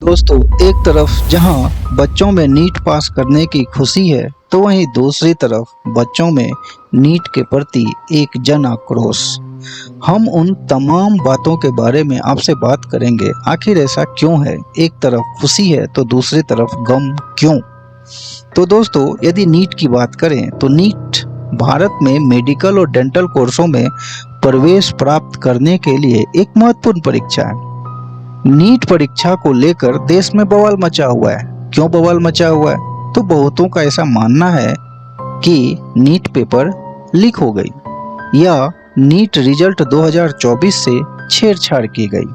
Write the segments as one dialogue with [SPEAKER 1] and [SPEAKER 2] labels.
[SPEAKER 1] दोस्तों, एक तरफ जहां बच्चों में नीट पास करने की खुशी है, तो वहीं दूसरी तरफ बच्चों में नीट के प्रति एक जन आक्रोश। हम उन तमाम बातों के बारे में आपसे बात करेंगे। आखिर ऐसा क्यों है? एक तरफ खुशी है तो दूसरी तरफ गम क्यों? तो दोस्तों, यदि नीट की बात करें तो नीट भारत में मेडिकल और डेंटल कोर्सों में प्रवेश प्राप्त करने के लिए एक महत्वपूर्ण परीक्षा है। नीट परीक्षा को लेकर देश में बवाल मचा हुआ है। क्यों बवाल मचा हुआ है? तो बहुतों का ऐसा मानना है कि नीट पेपर लीक हो गई या नीट रिजल्ट 2024 से छेड़छाड़ की गई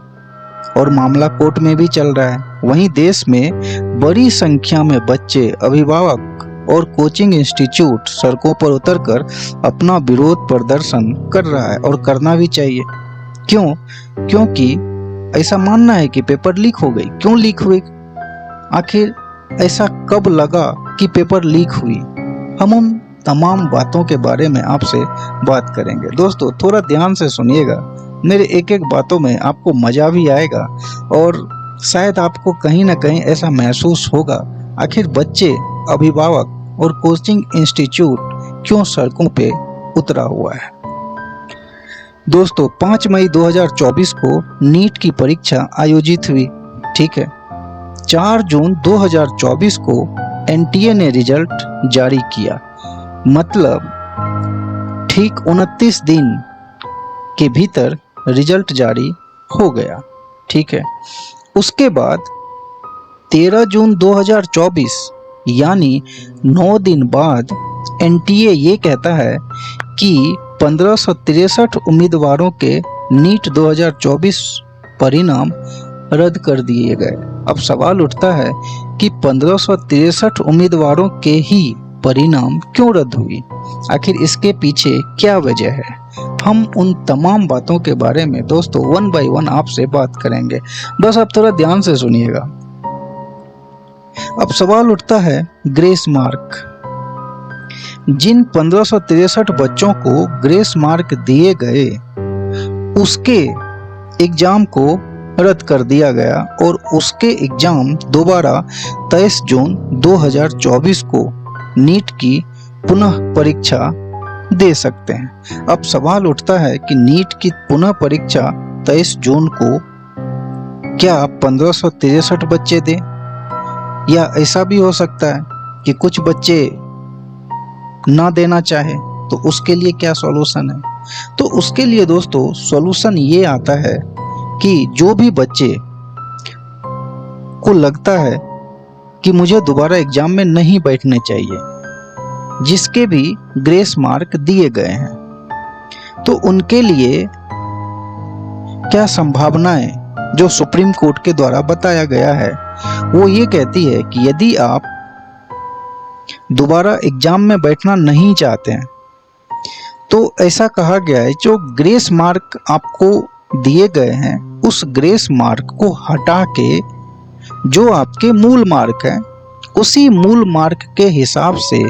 [SPEAKER 1] और मामला कोर्ट में भी चल रहा है। वहीं देश में बड़ी संख्या में बच्चे, अभिभावक और कोचिंग इंस्टीट्यूट सड़कों पर उतरकर अपना विरोध प्रदर्शन कर रहा है और करना भी चाहिए। क्यों? क्योंकि ऐसा मानना है कि पेपर लीक हो गई। क्यों लीक हुई? आखिर ऐसा कब लगा कि पेपर लीक हुई? हम उन तमाम बातों के बारे में आपसे बात करेंगे। दोस्तों, थोड़ा ध्यान से सुनिएगा। मेरे एक एक बातों में आपको मजा भी आएगा और शायद आपको कहीं ना कहीं ऐसा महसूस होगा, आखिर बच्चे, अभिभावक और कोचिंग इंस्टीट्यूट क्यों सड़कों पे उतरा हुआ है। दोस्तों, 5 मई 2024 को नीट की परीक्षा आयोजित हुई। ठीक है। 4 जून 2024 को एनटीए ने रिजल्ट जारी किया। मतलब ठीक 29 दिन के भीतर रिजल्ट जारी हो गया। ठीक है। उसके बाद 13 जून 2024 यानी 9 दिन बाद एनटीए ये कहता है कि 1563 उम्मीदवारों के नीट 2024 परिणाम रद्द कर दिए गए। अब सवाल उठता है कि 1563 उम्मीदवारों के ही परिणाम क्यों रद्द हुई? आखिर इसके पीछे क्या वजह है? हम उन तमाम बातों के बारे में दोस्तों वन बाय वन आपसे बात करेंगे। बस आप थोड़ा ध्यान से सुनिएगा। अब सवाल उठता है ग्रेस मार्क। जिन 1563 बच्चों को ग्रेस मार्क दिए गए, उसके एग्जाम को रद्द कर दिया गया और उसके एग्जाम दोबारा 23 जून 2024 को नीट की पुनः परीक्षा दे सकते हैं। अब सवाल उठता है कि नीट की पुनः परीक्षा 23 जून को क्या 1563 बच्चे दें, या ऐसा भी हो सकता है कि कुछ बच्चे ना देना चाहे, तो उसके लिए क्या सॉल्यूशन है? तो उसके लिए दोस्तों सॉल्यूशन ये आता है कि जो भी बच्चे को लगता है कि मुझे दोबारा एग्जाम में नहीं बैठने चाहिए, जिसके भी ग्रेस मार्क दिए गए हैं, तो उनके लिए क्या संभावनाएं जो सुप्रीम कोर्ट के द्वारा बताया गया है, वो ये कहती है कि यदि आप दोबारा एग्जाम में बैठना नहीं चाहते हैं, तो ऐसा कहा गया है जो ग्रेस मार्क आपको दिए गए हैं, उस ग्रेस मार्क को हटा के जो आपके मूल मार्क हैं, उसी मूल मार्क के हिसाब से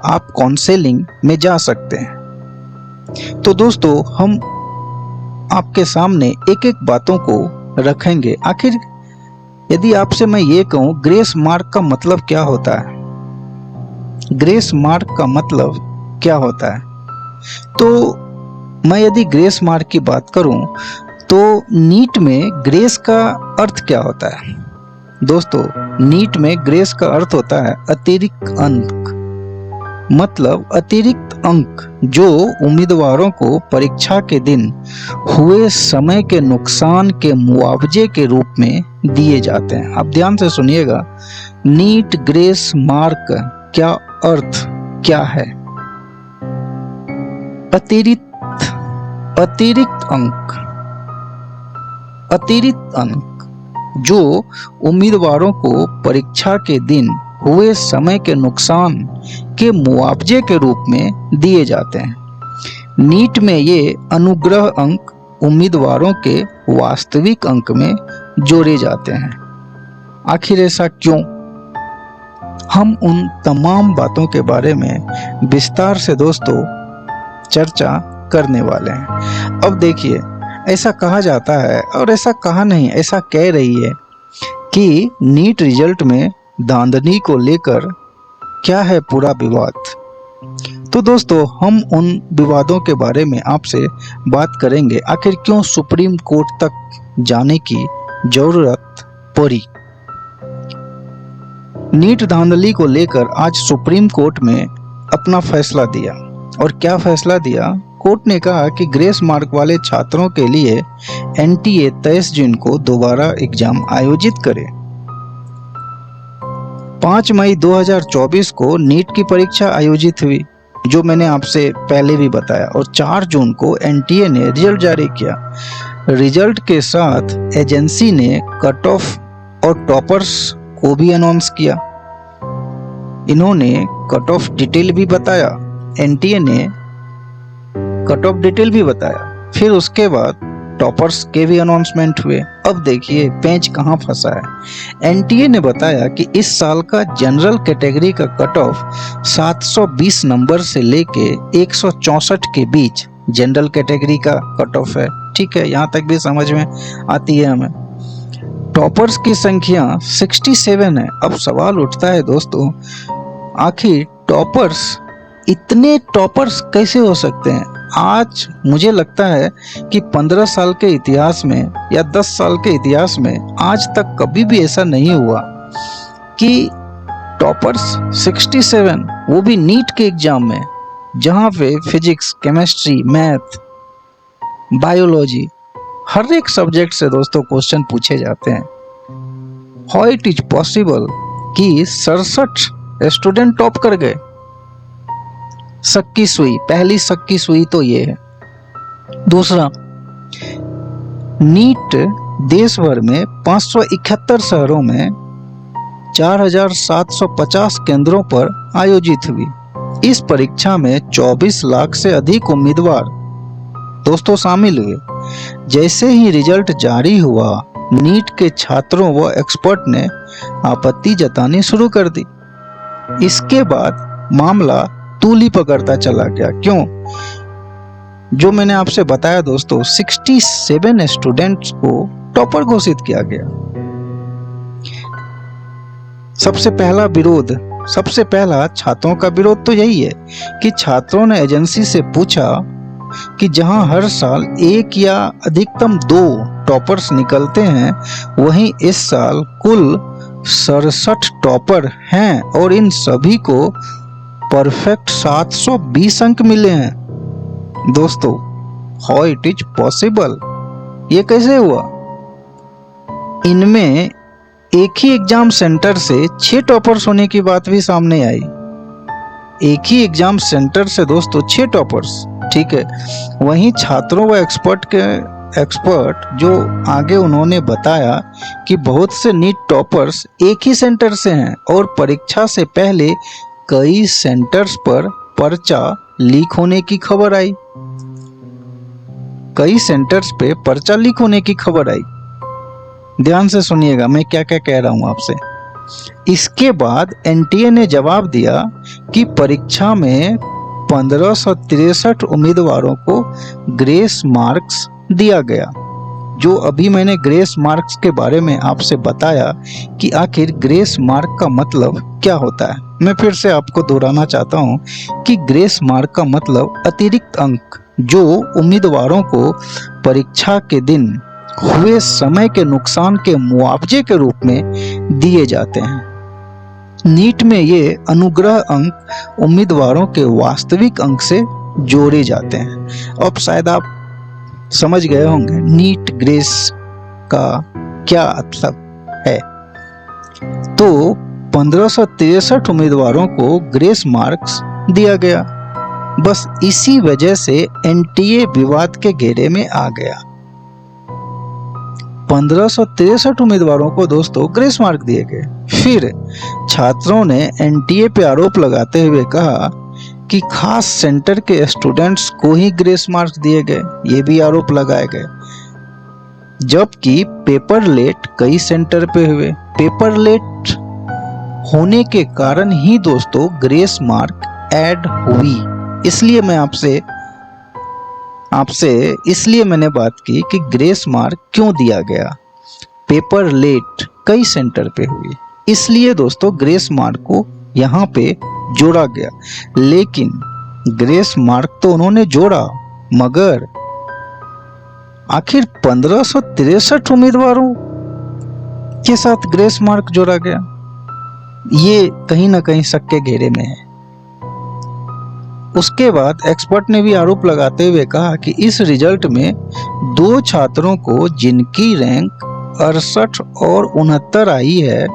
[SPEAKER 1] आप काउंसलिंग में जा सकते हैं। तो दोस्तों, हम आपके सामने एक एक बातों को रखेंगे। आखिर यदि आपसे मैं ये कहूँ ग्रेस मार्क का मतलब क्या होता है, ग्रेस मार्क का मतलब क्या होता है, तो मैं यदि ग्रेस मार्क की बात करूं तो नीट में ग्रेस का अर्थ क्या होता है? दोस्तों, नीट में ग्रेस का अर्थ होता है अतिरिक्त अंक। मतलब अतिरिक्त अंक जो उम्मीदवारों को परीक्षा के दिन हुए समय के नुकसान के मुआवजे के रूप में दिए जाते हैं। अब ध्यान से सुनिएगा, नीट ग्रेस मार्क क्या अर्थ क्या है? अतिरिक्त अंक। अतिरिक्त अंक जो उम्मीदवारों को परीक्षा के दिन हुए समय के नुकसान के मुआवजे के रूप में दिए जाते हैं। नीट में ये अनुग्रह अंक उम्मीदवारों के वास्तविक अंक में जोड़े जाते हैं। आखिर ऐसा क्यों? हम उन तमाम बातों के बारे में विस्तार से दोस्तों चर्चा करने वाले हैं। अब देखिए, ऐसा कहा जाता है, और ऐसा कहा नहीं, ऐसा कह रही है कि नीट रिजल्ट में धांधली को लेकर क्या है पूरा विवाद। तो दोस्तों हम उन विवादों के बारे में आपसे बात करेंगे, आखिर क्यों सुप्रीम कोर्ट तक जाने की जरूरत पड़ी। नीट धांधली को लेकर आज सुप्रीम कोर्ट में अपना फैसला दिया, और क्या फैसला दिया। कोर्ट ने कहा कि ग्रेस मार्क वाले छात्रों के लिए एनटीए 23 जून को दोबारा एग्जाम आयोजित करे। 5 मई 2024 को नीट की परीक्षा आयोजित हुई, जो मैंने आपसे पहले भी बताया, और 4 जून को एनटीए ने रिजल्ट जारी किया। रिजल्ट के साथ एजेंसी ने कट ऑफ और टॉपर्स को भी अनाउंस किया। इन्होंने कट ऑफ डिटेल भी बताया, एनटीए ने कट ऑफ डिटेल भी बताया। फिर उसके बाद टॉपर्स के भी अनाउंसमेंट हुए। अब देखिए पेंच कहाँ फंसा है। एनटीए ने बताया कि इस साल का जनरल कैटेगरी का कट ऑफ 720 नंबर से लेके 164 के बीच जनरल कैटेगरी का कट ऑफ है। ठीक है, यहाँ तक भी समझ में आती है हमें। टॉपर्स की संख्या 67 है। अब सवाल उठता है दोस्तों, आखिर इतने टॉपर्स कैसे हो सकते हैं। आज मुझे लगता है कि 15 साल के इतिहास में या 10 साल के इतिहास में आज तक कभी भी ऐसा नहीं हुआ कि टॉपर्स 67, वो भी नीट के एग्जाम में, जहां पे फिजिक्स, केमिस्ट्री, मैथ, बायोलॉजी, हर एक सब्जेक्ट से दोस्तों क्वेश्चन पूछे जाते हैं। हाउ इट इज पॉसिबल कि 67 स्टूडेंट टॉप कर गए। सक्की सुई, पहली सक्की सुई तो ये है। दूसरा, नीट देश भर में 571 शहरों में 4750 केंद्रों पर आयोजित हुई। इस परीक्षा में 24 लाख से अधिक उम्मीदवार दोस्तों शामिल हुए। जैसे ही रिजल्ट जारी हुआ, नीट के छात्रों व एक्सपर्ट ने आपत्ति जतानी शुरू कर दी। इसके बाद मामला तूली पकड़ता चला गया। क्यों? जो मैंने आपसे बताया दोस्तों, 67 स्टूडेंट्स को टॉपर घोषित किया गया। सबसे पहला छात्रों का विरोध तो यही है कि छात्रों ने एजेंसी से पूछा कि जहां हर साल 1 या अधिकतम 2 टॉपर्स निकलते हैं, वहीं इस साल कुल 67 टॉपर हैं और इन सभी को परफेक्ट 720 अंक मिले हैं। दोस्तों, हाउ इट इज पॉसिबल, ये कैसे हुआ। इनमें एक ही एग्जाम सेंटर से 6 टॉपर्स होने की बात भी सामने आई। एक ही एग्जाम सेंटर से दोस्तों 6 टॉपर्स। ठीक है, वहीं छात्रों व एक्सपर्ट जो आगे उन्होंने बताया कि बहुत से नीट टॉपर्स एक ही सेंटर से हैं और परीक्षा से पहले कई सेंटर्स पर पर्चा लीक होने की खबर आई। कई सेंटर्स पे पर्चा लीक होने की खबर आई। ध्यान से सुनिएगा मैं क्या क्या कह रहा हूं आपसे। इसके बाद एनटीए ने जवाब दिया कि परीक्षा में 1563 उम्मीदवारों को ग्रेस मार्क्स दिया गया। जो अभी मैंने ग्रेस मार्क्स के बारे में आपसे बताया कि आखिर ग्रेस मार्क का मतलब क्या होता है, मैं फिर से आपको दोहराना चाहता हूं कि ग्रेस मार्क का मतलब अतिरिक्त अंक जो उम्मीदवारों को परीक्षा के दिन हुए समय के नुकसान के मुआवजे के रूप में दिए जाते हैं। नीट में ये अनुग्रह अंक उम्मीदवारों के वास्तविक अंक से जोड़े जाते हैं। अब शायद आप समझ गए होंगे नीट ग्रेस का क्या मतलब है। तो 1563 उम्मीदवारों को ग्रेस मार्क्स दिया गया। बस इसी वजह से एनटीए विवाद के घेरे में आ गया। 1563 उम्मीदवारों को दोस्तों ग्रेस मार्क दिए गए। फिर छात्रों ने एनटीए पे आरोप लगाते हुए कहा कि खास सेंटर के स्टूडेंट्स को ही ग्रेस मार्क्स दिए गए, ये भी आरोप लगाए गए। जबकि पेपर लेट कई सेंटर पे हुए। पेपर लेट होने के कारण ही दोस्तों ग्रेस मार्क ऐड हुई। इसलिए मैं आपसे इसलिए मैंने बात की कि ग्रेस मार्क क्यों दिया गया। पेपर लेट कई सेंटर पे हुई, इसलिए दोस्तों ग्रेस मार्क को यहाँ पे जोड़ा गया। लेकिन ग्रेस मार्क तो उन्होंने जोड़ा, मगर आखिर 1563 उम्मीदवारों के साथ ग्रेस मार्क जोड़ा गया, ये कहीं ना कहीं शक के घेरे में है। उसके बाद एक्सपर्ट ने भी आरोप लगाते हुए कहा कि इस रिजल्ट में 2 छात्रों को जिनकी रैंक 68 और 69 आई है,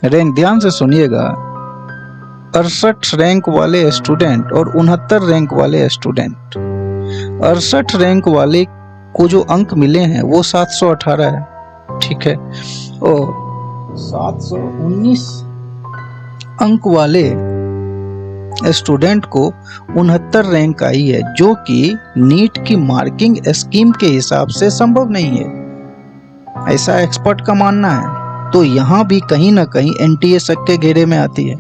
[SPEAKER 1] रैंक ध्यान से सुनिएगा, 68 रैंक वाले स्टूडेंट और 69 रैंक वाले स्टूडेंट, 68 रैंक वाले को जो अंक मिले हैं वो 718 है, ठीक है, और 719 अंक वाले स्टूडेंट को 69 रैंक आई है, जो कि नीट की मार्किंग स्कीम के हिसाब से संभव नहीं है, ऐसा एक्सपर्ट का मानना है। तो यहाँ भी कहीं ना कहीं एनटीए शक के घेरे में आती है।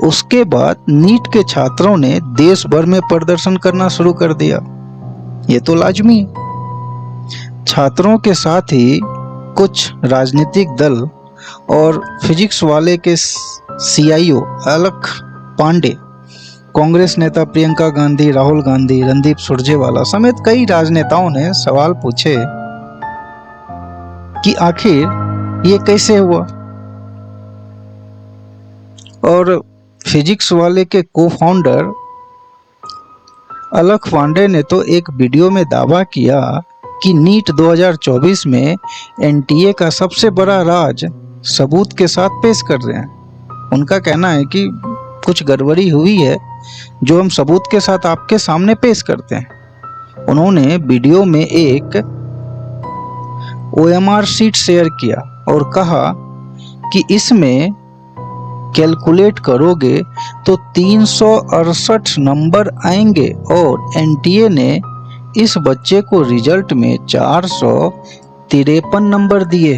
[SPEAKER 1] उसके बाद नीट के छात्रों ने देश भर में प्रदर्शन करना शुरू कर दिया, ये तो लाजमी है। छात्रों के साथ ही कुछ राजनीतिक दल और फिजिक्स वाले के सीआईओ अलख पांडे, कांग्रेस नेता प्रियंका गांधी, राहुल गांधी, रणदीप सुरजेवाला समेत कई राजनेताओं ने सवाल पूछे कि आखिर ये कैसे हुआ। और फिजिक्स वाले के को-फाउंडर अलख पांडे ने तो एक वीडियो में दावा किया कि नीट 2024 में एनटीए का सबसे बड़ा राज सबूत के साथ पेश कर रहे हैं। उनका कहना है कि कुछ गड़बड़ी हुई है जो हम सबूत के साथ आपके सामने पेश करते हैं। उन्होंने वीडियो में एक ओएमआर शीट शेयर किया और कहा कि इसमें कैलकुलेट करोगे तो 368 नंबर आएंगे और एनटीए ने इस बच्चे को रिजल्ट में 453 नंबर दिए,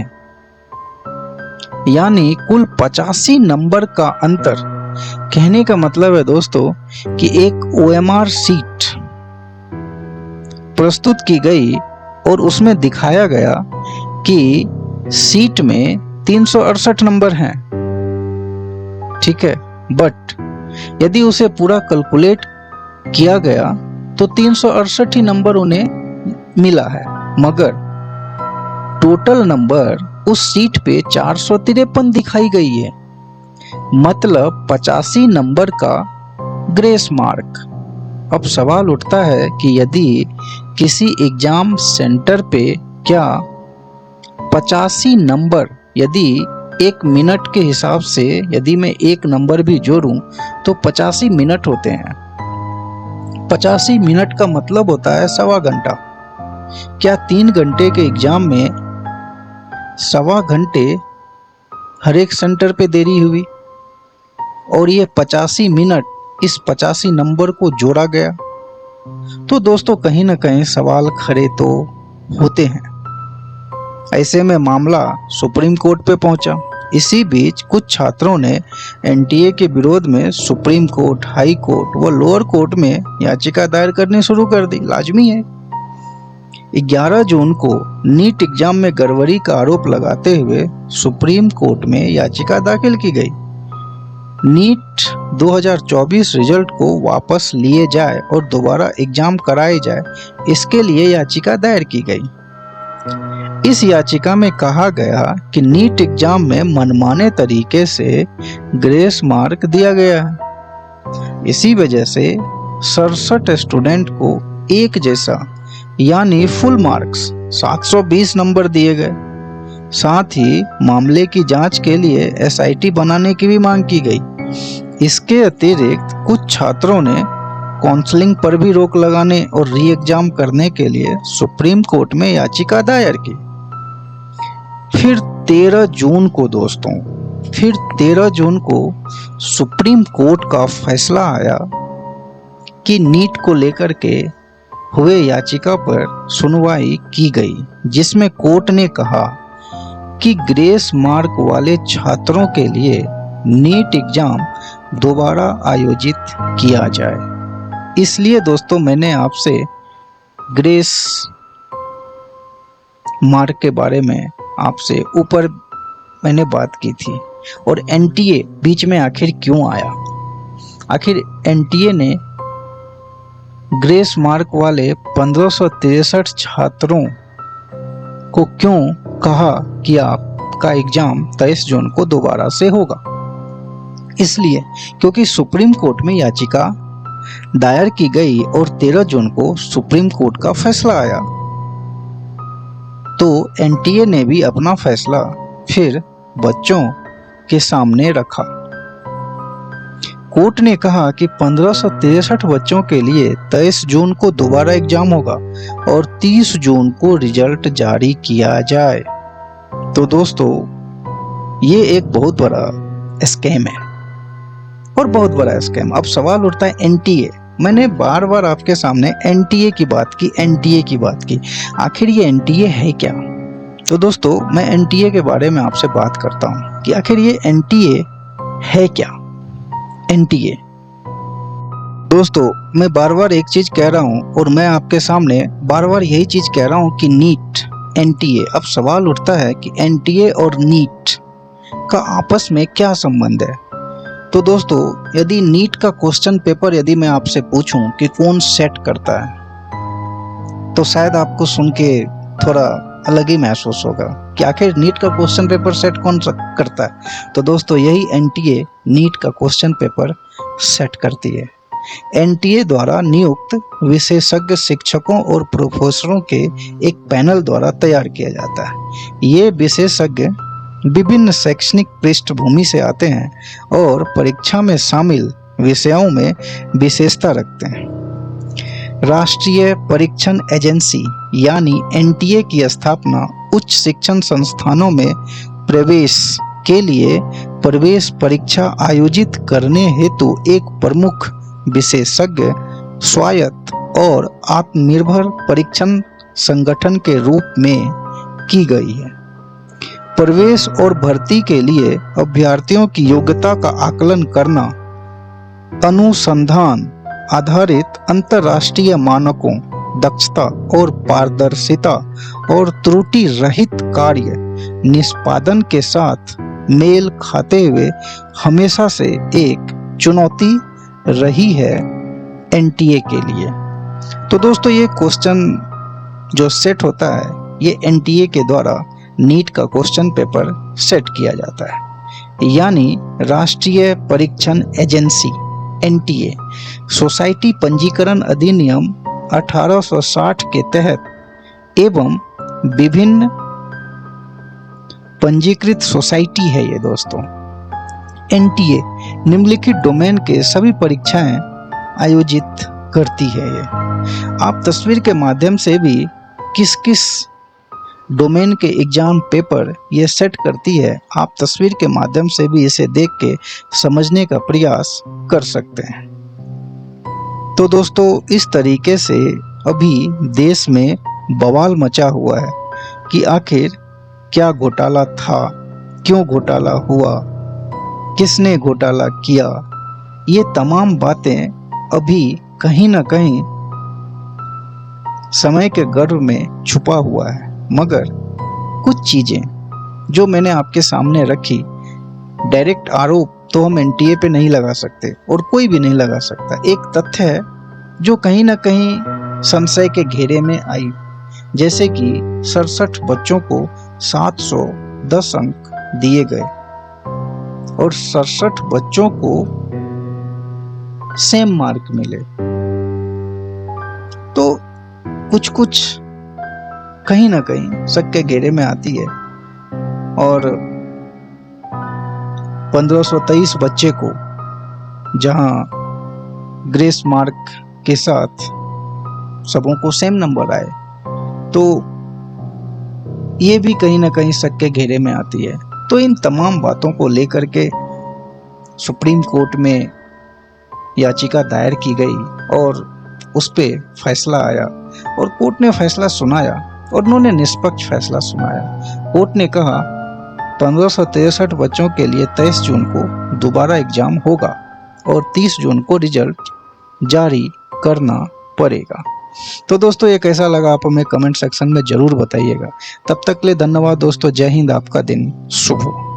[SPEAKER 1] यानी कुल 85 नंबर का अंतर। कहने का मतलब है दोस्तों कि एक ओएमआर शीट प्रस्तुत की गई और उसमें दिखाया गया कि शीट में 368 नंबर हैं, ठीक है, बट यदि उसे पूरा कैलकुलेट किया गया तो 368 ही नंबर उन्हें मिला है, मगर टोटल नंबर उस सीट पे 453 दिखाई गई है, मतलब 85 नंबर का ग्रेस मार्क। अब सवाल उठता है कि यदि किसी एग्जाम सेंटर पे क्या 85 नंबर, यदि 1 मिनट के हिसाब से यदि मैं 1 नंबर भी जोड़ूं तो 85 मिनट होते हैं। 85 मिनट का मतलब होता है 1.25 घंटा। क्या 3 घंटे के एग्जाम में 1.25 घंटे हर एक सेंटर पे देरी हुई और ये 85 मिनट इस 85 नंबर को जोड़ा गया, तो दोस्तों कहीं ना कहीं सवाल खड़े तो होते हैं। ऐसे में मामला सुप्रीम कोर्ट पे पहुंचा। इसी बीच कुछ छात्रों ने एनटीए के विरोध में सुप्रीम कोर्ट, हाई कोर्ट व लोअर कोर्ट में याचिका दायर करनी शुरू कर दी। लाजमी है। 11 जून को नीट एग्जाम में गड़बड़ी का आरोप लगाते हुए सुप्रीम कोर्ट में याचिका दाखिल की गई। नीट 2024 रिजल्ट को वापस लिए जाए और दोबारा एग्जाम कराए जाए, इसके लिए याचिका दायर की गई। इस याचिका में कहा गया कि नीट एग्जाम में मनमाने तरीके से ग्रेस मार्क दिया गया है। इसी वजह से 67 स्टूडेंट को एक जैसा यानी फुल मार्क्स 720 नंबर दिए गए। साथ ही मामले की जांच के लिए एसआईटी बनाने की भी मांग की गई। इसके अतिरिक्त कुछ छात्रों ने काउंसलिंग पर भी रोक लगाने और री एग्जाम करने के लिए सुप्रीम कोर्ट में याचिका दायर की। फिर 13 जून को दोस्तों, फिर 13 जून को सुप्रीम कोर्ट का फैसला आया कि नीट को लेकर के हुए याचिका पर सुनवाई की गई, जिसमें कोर्ट ने कहा कि ग्रेस मार्क वाले छात्रों के लिए नीट एग्जाम दोबारा आयोजित किया जाए। इसलिए दोस्तों मैंने आपसे ग्रेस मार्क के बारे में आपसे ऊपर मैंने बात की थी। और एनटीए बीच में आखिर क्यों आया? आखिर एनटीए ने ग्रेस मार्क वाले 1563 छात्रों को क्यों कहा कि आपका एग्जाम 23 जून को दोबारा से होगा? इसलिए क्योंकि सुप्रीम कोर्ट में याचिका दायर की गई और 13 जून को सुप्रीम कोर्ट का फैसला आया। तो एनटीए ने भी अपना फैसला फिर बच्चों के सामने रखा। कोर्ट ने कहा कि 1563 बच्चों के लिए 23 जून को दोबारा एग्जाम होगा और 30 जून को रिजल्ट जारी किया जाए। तो दोस्तों, ये एक बहुत बड़ा स्कैम है और बहुत बड़ा स्कैम। अब सवाल उठता है एनटीए। मैंने बार बार आपके सामने एनटीए की बात की। आखिर ये एनटीए है क्या? तो दोस्तों, मैं एनटीए के बारे में आपसे बात करता हूँ कि आखिर ये एनटीए है क्या। एनटीए दोस्तों, मैं बार बार एक चीज कह रहा हूँ और मैं आपके सामने बार बार यही चीज कह रहा हूँ कि नीट, एनटीए। अब सवाल उठता है कि एनटीए और नीट का आपस में क्या संबंध है? तो दोस्तों, यदि नीट का क्वेश्चन पेपर यदि मैं आपसे पूछूं कि कौन सेट करता है, तो शायद आपको सुन के थोड़ा अलग ही महसूस होगा कि आखिर नीट का क्वेश्चन पेपर सेट कौन करता है। तो दोस्तों, यही एनटीए नीट का क्वेश्चन पेपर सेट करती है। एनटीए द्वारा नियुक्त विशेषज्ञ शिक्षकों और प्रोफेसरों के एक पैनल द्वारा तैयार किया जाता है। ये विशेषज्ञ विभिन्न शैक्षणिक पृष्ठभूमि से आते हैं और परीक्षा में शामिल विषयों में विशेषता रखते हैं। राष्ट्रीय परीक्षण एजेंसी यानी एनटीए की स्थापना उच्च शिक्षण संस्थानों में प्रवेश के लिए प्रवेश परीक्षा आयोजित करने हेतु एक प्रमुख विशेषज्ञ, स्वायत्त और आत्मनिर्भर परीक्षण संगठन के रूप में की गई है। प्रवेश और भर्ती के लिए अभ्यर्थियों की योग्यता का आकलन करना, अनुसंधान आधारित अंतर्राष्ट्रीय मानकों, दक्षता और पारदर्शिता और त्रुटि रहित कार्य निष्पादन के साथ मेल खाते हुए हमेशा से एक चुनौती रही है एनटीए के लिए। तो दोस्तों, ये क्वेश्चन जो सेट होता है, ये एनटीए के द्वारा नीट का क्वेश्चन पेपर सेट किया जाता है। यानी राष्ट्रीय परीक्षण एजेंसी एनटीए सोसाइटी पंजीकरण अधिनियम 1860 के तहत एवं विभिन्न पंजीकृत सोसाइटी है ये दोस्तों। एनटीए निम्नलिखित डोमेन के सभी परीक्षाएं आयोजित करती है। ये आप तस्वीर के माध्यम से भी किस किस डोमेन के एग्जाम पेपर ये सेट करती है, आप तस्वीर के माध्यम से भी इसे देख के समझने का प्रयास कर सकते हैं। तो दोस्तों, इस तरीके से अभी देश में बवाल मचा हुआ है कि आखिर क्या घोटाला था, क्यों घोटाला हुआ, किसने घोटाला किया। ये तमाम बातें अभी कहीं ना कहीं समय के गर्भ में छुपा हुआ है। मगर कुछ चीजें जो मैंने आपके सामने रखी, डायरेक्ट आरोप तो हम एनटीए पे नहीं लगा सकते और कोई भी नहीं लगा सकता। एक तथ्य है जो कहीं ना कहीं संशय के घेरे में आई, जैसे कि 67 बच्चों को 710 अंक दिए गए और 67 बच्चों को सेम मार्क मिले। तो कुछ कुछ कहीं ना कहीं शक के घेरे में आती है। और 1523 बच्चे को जहां ग्रेस मार्क के साथ सबों को सेम नंबर आए, तो ये भी कहीं ना कहीं शक के घेरे में आती है। तो इन तमाम बातों को लेकर के सुप्रीम कोर्ट में याचिका दायर की गई और उस पे फैसला आया और कोर्ट ने फैसला सुनाया और उन्होंने निष्पक्ष फैसला सुनाया। कोर्ट ने कहा 1563 बच्चों के लिए 23 जून को दोबारा एग्जाम होगा और 30 जून को रिजल्ट जारी करना पड़ेगा। तो दोस्तों, ये कैसा लगा आप हमें कमेंट सेक्शन में जरूर बताइएगा। तब तक के लिए धन्यवाद दोस्तों। जय हिंद। आपका दिन शुभ हो।